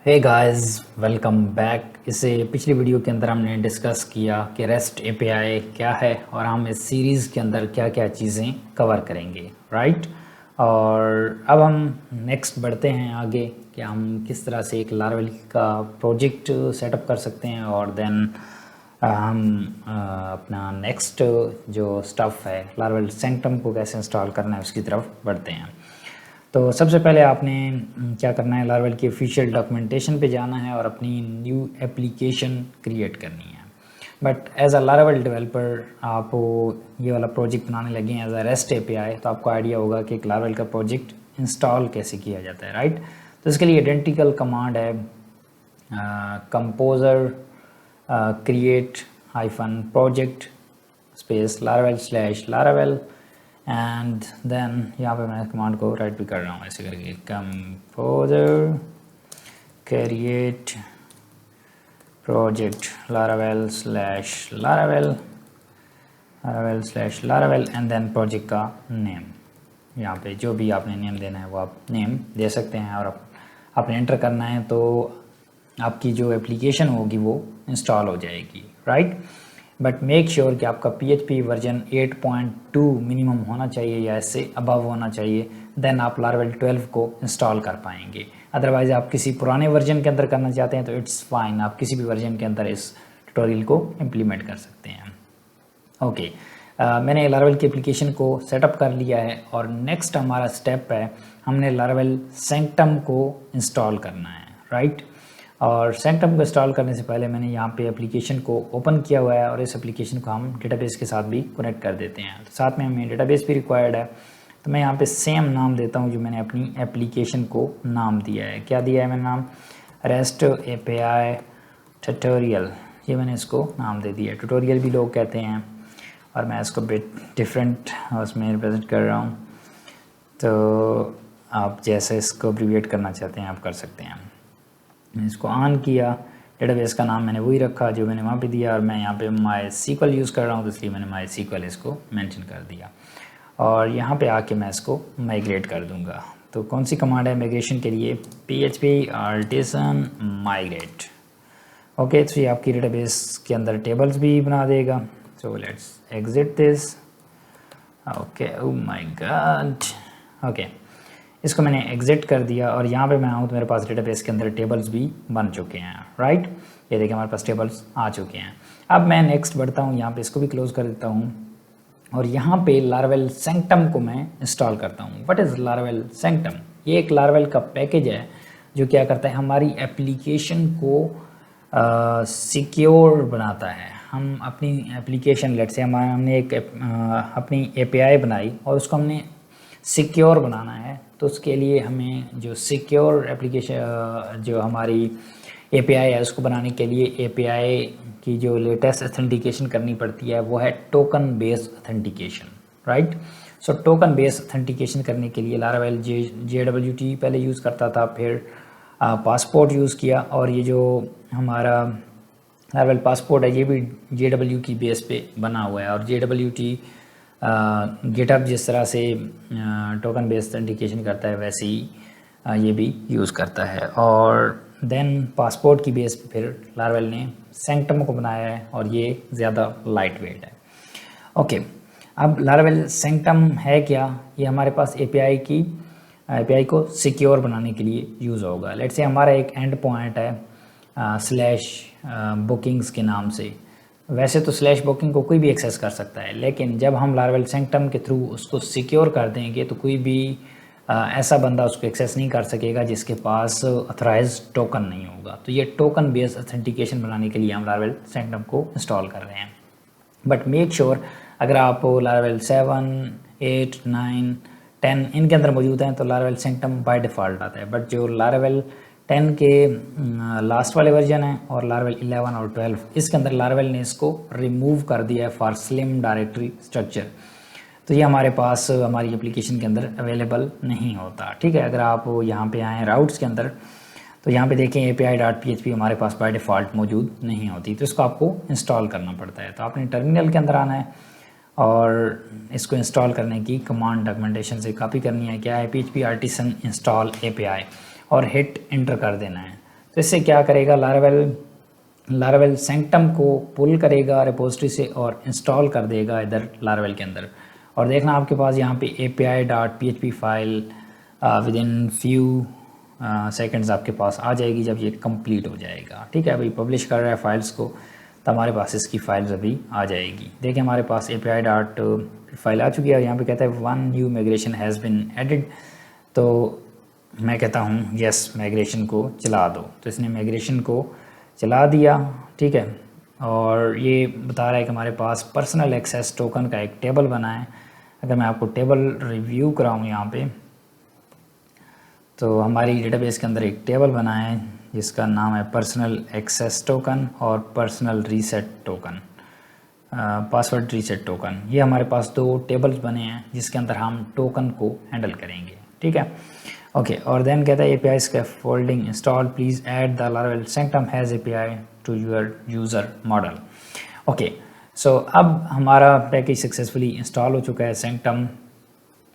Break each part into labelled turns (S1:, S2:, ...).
S1: Hey guys, welcome back. इसे पिछली video के अंदर हमने डिस्कस किया कि रेस्ट एपीआई क्या है और हम इस सीरीज़ के अंदर क्या क्या चीज़ें कवर करेंगे, राइट। और अब हम नेक्स्ट बढ़ते हैं आगे कि हम किस तरह से एक लारावेल का प्रोजेक्ट सेटअप कर सकते हैं और देन हम अपना नेक्स्ट जो स्टफ़ है लारावेल सैंक्टम को कैसे इंस्टॉल करना है उसकी तरफ बढ़ते हैं। तो सबसे पहले आपने क्या करना है, लारावेल की ऑफिशियल डॉक्यूमेंटेशन पे जाना है और अपनी न्यू एप्लीकेशन क्रिएट करनी है। But as a Laravel developer आप ये वाला प्रोजेक्ट बनाने लगे हैं एज अ रेस्ट एपीआई, तो आपको आइडिया होगा कि एक लारावेल का प्रोजेक्ट इंस्टॉल कैसे किया जाता है, राइट। तो इसके लिए आइडेंटिकल कमांड है composer create hyphen project space laravel/laravel and then यहाँ पे मैं कमांड को राइट भी कर रहा हूँ ऐसे करके composer create project laravel/laravel and then project का नेम, यहाँ पे जो भी आपने नेम देना है वो आप नेम दे सकते हैं और आपने एंटर करना है तो आपकी जो एप्लीकेशन होगी वो इंस्टॉल हो जाएगी, राइट। बट मेक श्योर कि आपका PHP वर्जन 8.2 मिनिमम होना चाहिए या इससे अबव होना चाहिए, देन आप लारावेल 12 को इंस्टॉल कर पाएंगे। अदरवाइज़ आप किसी पुराने वर्जन के अंदर करना चाहते हैं तो इट्स फाइन, आप किसी भी वर्जन के अंदर इस ट्यूटोरियल को इम्प्लीमेंट कर सकते हैं। ओके, मैंने लारावेल की एप्लीकेशन को सेटअप कर लिया है और नेक्स्ट हमारा स्टेप है हमने लारावेल सैंक्टम को इंस्टॉल करना है, राइट। और सैंक्टम को इंस्टॉल करने से पहले मैंने यहाँ पे एप्लीकेशन को ओपन किया हुआ है और इस एप्लीकेशन को हम डेटाबेस के साथ भी कनेक्ट कर देते हैं। तो साथ में हमें डेटाबेस भी रिक्वायर्ड है, तो मैं यहाँ पे सेम नाम देता हूँ जो मैंने अपनी एप्लीकेशन को नाम दिया है। क्या दिया है मैंने नाम? रेस्ट एपीआई ट्यूटोरियल, ये मैंने इसको नाम दे दिया है। ट्यूटोरियल भी लोग कहते हैं और मैं इसको बिट डिफरेंट उसमें रिप्रेजेंट कर रहा हूँ, तो आप जैसे इसको अब्रीविएट करना चाहते हैं आप कर सकते हैं। मैंने इसको ऑन किया, डेटाबेस का नाम मैंने वही रखा जो मैंने वहाँ पे दिया और मैं यहाँ पे MySQL यूज़ कर रहा हूँ तो इसलिए मैंने MySQL इसको मेंशन कर दिया। और यहाँ पे आके मैं इसको माइग्रेट कर दूँगा। तो कौन सी कमांड है माइग्रेशन के लिए? PHP artisan migrate। ओके, तो ये आपकी डेटाबेस के अंदर टेबल्स भी बना देगा। So let's exit this. Okay, oh my God. Okay, इसको मैंने एग्जिट कर दिया और यहाँ पे मैं आऊँ तो मेरे पास डेटाबेस के अंदर टेबल्स भी बन चुके हैं, राइट। ये देखिए हमारे पास टेबल्स आ चुके हैं। अब मैं नेक्स्ट बढ़ता हूँ, यहाँ पे इसको भी क्लोज कर देता हूँ और यहाँ पे लारावेल सैंक्टम को मैं इंस्टॉल करता हूँ। What is Laravel sanctum? ये एक लारावेल का पैकेज है जो क्या करता है, हमारी एप्लीकेशन को सिक्योर बनाता है। हम अपनी एप्लीकेशन लेट से हमने एक अपनी एपीआई बनाई और उसको हमने सिक्योर बनाना है, तो उसके लिए हमें जो सिक्योर एप्लीकेशन जो हमारी एपीआई है उसको बनाने के लिए एपीआई की जो लेटेस्ट ऑथेंटिकेशन करनी पड़ती है वो है टोकन बेस्ड ऑथेंटिकेशन, राइट। सो टोकन बेस्ड ऑथेंटिकेशन करने के लिए लारावेल JWT पहले यूज़ करता था, फिर पासपोर्ट यूज़ किया और ये जो हमारा लारावेल पासपोर्ट है ये भी JW की बेस पे बना हुआ है। और JWT गिटहब जिस तरह से टोकन बेस्ड ऑथेंटिकेशन करता है वैसे ही ये भी यूज़ करता है। और देन पासपोर्ट की बेस पे फिर लारावेल ने सैंक्टम को बनाया है और ये ज़्यादा लाइट वेट है। ओके, अब लारावेल सैंक्टम है क्या? ये हमारे पास एपीआई को सिक्योर बनाने के लिए यूज़ होगा। लेट्स से हमारा एक एंड पॉइंट है स्लैश बुकिंग्स के नाम से। वैसे तो स्लैश बुकिंग को कोई भी एक्सेस कर सकता है, लेकिन जब हम लारावेल सैंक्टम के थ्रू उसको सिक्योर कर देंगे तो कोई भी ऐसा बंदा उसको एक्सेस नहीं कर सकेगा जिसके पास ऑथराइज टोकन नहीं होगा। तो ये टोकन बेस्ड ऑथेंटिकेशन बनाने के लिए हम लारावेल सैंक्टम को इंस्टॉल कर रहे हैं। बट मेक श्योर अगर आप लारावेल 7, 8, 9, 10 इनके अंदर मौजूद हैं तो लारावेल सैंक्टम बाय डिफ़ॉल्ट आता है। बट जो लारावेल 10 के लास्ट वाले वर्जन है और लारावेल 11 और 12 इसके अंदर लारावेल ने इसको रिमूव कर दिया है फॉर स्लिम डायरेक्टरी स्ट्रक्चर, तो ये हमारे पास हमारी एप्लीकेशन के अंदर अवेलेबल नहीं होता, ठीक है। अगर आप यहाँ पे आएँ राउट्स के अंदर तो यहाँ पे देखें API.php हमारे पास बाय डिफ़ॉल्ट मौजूद नहीं होती, तो इसको आपको इंस्टॉल करना पड़ता है। तो आपने टर्मिनल के अंदर आना है और इसको इंस्टॉल करने की कमांड डॉक्यूमेंटेशन से कॉपी करनी है। क्या है? PHP artisan install API और हिट इंटर कर देना है। तो इससे क्या करेगा, लारावेल सेंक्टम को पुल करेगा रिपोजिटरी से और इंस्टॉल कर देगा इधर लारावेल के अंदर। और देखना आपके पास यहाँ पे api.php file with in few seconds आपके पास आ जाएगी जब ये कंप्लीट हो जाएगा। ठीक है, अभी पब्लिश कर रहा है फाइल्स को, तो हमारे पास इसकी फाइल्स अभी आ जाएगी। देखिए हमारे पास api फाइल आ चुकी है और यहाँ पे कहता है one new migration has been added. तो मैं कहता हूँ यस माइग्रेशन को चला दो, तो इसने माइग्रेशन को चला दिया। ठीक है, और ये बता रहा है कि हमारे पास पर्सनल एक्सेस टोकन का एक टेबल बना है। अगर मैं आपको टेबल रिव्यू कराऊँ यहाँ पे, तो हमारी डेटाबेस के अंदर एक टेबल बना है जिसका नाम है पर्सनल एक्सेस टोकन और personal reset token, password reset token. ये हमारे पास दो टेबल्स बने हैं जिसके अंदर हम टोकन को हैंडल करेंगे। ठीक है, ओके। और देन कहता है API scaffolding install, please add the Laravel Sanctum has API to your user model. Okay, so अब हमारा पैकेज सक्सेसफुली इंस्टॉल हो चुका है सेंक्टम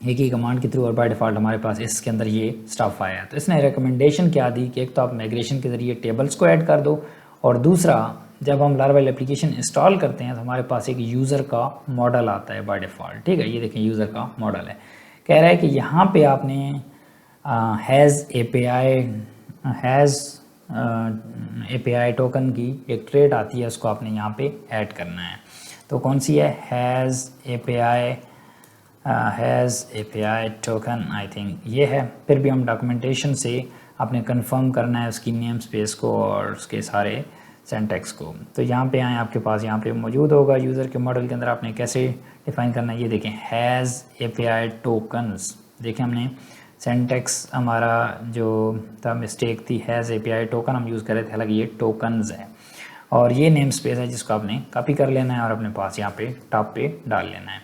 S1: एक ही कमांड के थ्रू, और बाय डिफ़ॉल्ट हमारे पास इसके अंदर ये स्टफ आया। तो इसने रिकमेंडेशन क्या दी कि एक तो आप माइग्रेशन के ज़रिए टेबल्स को ऐड कर दो, और दूसरा जब हम लारावेल एप्लीकेशन इंस्टॉल करते हैं तो हमारे पास एक यूज़र का मॉडल आता है बाय डिफ़ॉल्ट। ठीक है, ये देखें यूज़र का मॉडल है। कह रहा है कि यहाँ पे आपने हैज़ API टोकन की एक ट्रेड आती है, उसको आपने यहाँ पे ऐड करना है। तो कौन सी है, has API token, I think ये है। फिर भी हम डॉक्यूमेंटेशन से आपने कंफर्म करना है उसकी नेम स्पेस को और उसके सारे सिंटैक्स को। तो यहाँ पे आए, आपके पास यहाँ पे मौजूद होगा यूज़र के मॉडल के अंदर आपने कैसे डिफ़ाइन करना है। ये देखें हैज़ API टोकन्स, देखें हमने सिंटैक्स हमारा जो था मिस्टेक थी, हैज़ API टोकन हम यूज़ कर रहे थे, हालांकि ये टोकन्स है। और ये नेम स्पेस है जिसको आपने कॉपी कर लेना है और अपने पास यहाँ पे टॉप पे डाल लेना है।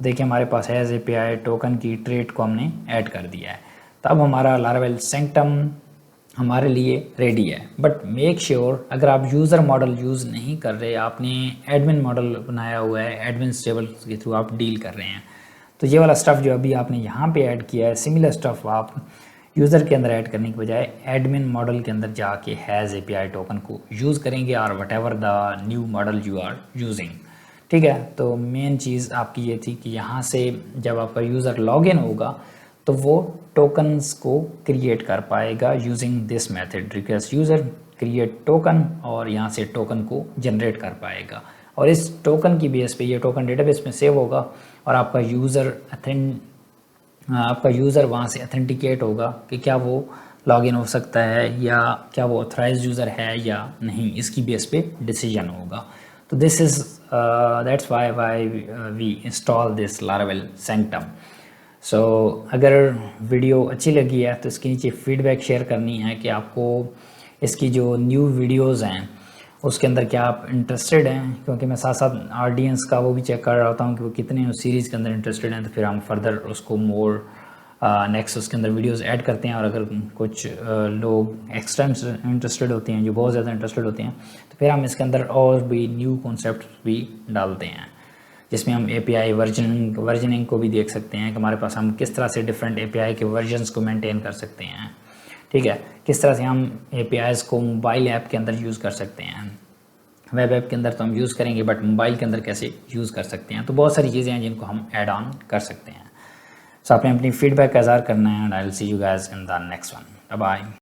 S1: देखिए हमारे पास हैज़ API टोकन की ट्रेड को हमने ऐड कर दिया है। तो अब हमारा लारावेल सेंक्टम हमारे लिए रेडी है। बट मेक श्योर अगर आप यूज़र मॉडल यूज़ नहीं कर रहे, आपने एडमिन मॉडल बनाया हुआ है, एडमिन टेबल के थ्रू आप डील कर रहे हैं, तो ये वाला स्टफ़ जो अभी आपने यहाँ पे ऐड किया है, सिमिलर स्टफ़ आप यूज़र के अंदर ऐड करने के बजाय एडमिन मॉडल के अंदर जाके हैज़ API टोकन को यूज़ करेंगे, और whatever the new model you are using. ठीक है, तो मेन चीज़ आपकी ये थी कि यहाँ से जब आपका यूज़र लॉगिन होगा तो वो टोकन्स को क्रिएट कर पाएगा using this method, request user create token, और यहाँ से टोकन को जनरेट कर पाएगा। और इस टोकन की बेस पे ये टोकन डेटाबेस में सेव होगा और आपका यूज़र वहाँ से अथेंटिकेट होगा कि क्या वो लॉगिन हो सकता है या क्या वो ऑथराइज्ड यूज़र है या नहीं, इसकी बेस पे डिसीजन होगा। तो this is that's why we install this Laravel Sanctum. So अगर वीडियो अच्छी लगी है तो इसके नीचे फीडबैक शेयर करनी है कि आपको इसकी जो न्यू वीडियोज़ हैं उसके अंदर क्या आप इंटरेस्टेड हैं, क्योंकि मैं साथ साथ ऑडियंस का वो भी चेक कर रहा होता हूँ कि वो कितने उस सीरीज़ के अंदर इंटरेस्टेड हैं, तो फिर हम फर्दर उसको मोर नेक्स्ट उसके अंदर वीडियोस ऐड करते हैं। और अगर कुछ लोग एक्स्ट्रा इंटरेस्टेड होते हैं, जो बहुत ज़्यादा इंटरेस्टेड होते हैं, तो फिर हम इसके अंदर और भी न्यू कॉन्सेप्ट भी डालते हैं, जिसमें हम API वर्जनिंग को भी देख सकते हैं कि हमारे पास हम किस तरह से डिफरेंट API के वर्जन्स को मेंटेन कर सकते हैं। ठीक है, किस तरह से हम APIs को मोबाइल ऐप के अंदर यूज़ कर सकते हैं, वेब ऐप के अंदर तो हम यूज़ करेंगे, बट मोबाइल के अंदर कैसे यूज़ कर सकते हैं। तो बहुत सारी चीज़ें हैं जिनको हम ऐड ऑन कर सकते हैं। सो आपने अपनी फीडबैक का इज़हार करना है, and I will see you guys in the next one. Bye bye.